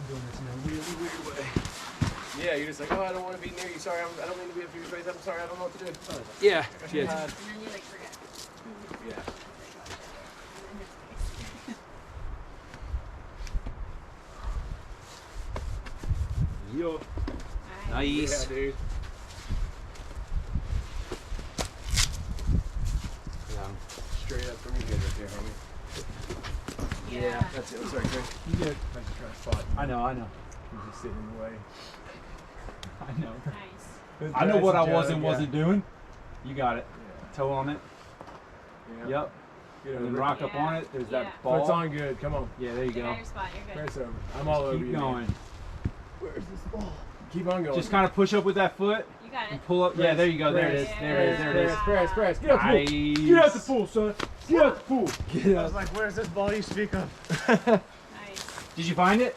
doing this in a really weird way. Yeah, you're just like, oh, I don't want to be near you. Sorry, I don't mean to be up to your face. I'm sorry, I don't know what to do. Yeah. And then you like forget. Yeah. Yo. Nice. Yeah, dude. Straight up from your head right there, homie. Yeah. That's it. Sorry, Chris. You good? I just trying to spot you. I know. He's just sitting in the way. I know. Nice. I know what I That's a joke, wasn't doing. You got it. Yeah. Toe on it. Yeah. Yep. Get And then over. rock up Yeah. on it. There's Yeah. that ball. Foot's on good. Come on. Yeah, there you Get go. out of your spot. You're good. Press over. I'm all over Keep you. going. Man. Where's this ball? Keep on going. Just kind of push up with that foot You got it. and pull up. Yeah, there you go. There it is. Press, There it is. There it is. Press. Get out the pool. Nice. Get out the pool, son. Get out the pool. Get I up. was like, where's this ball you speak of? Nice. Did you find it?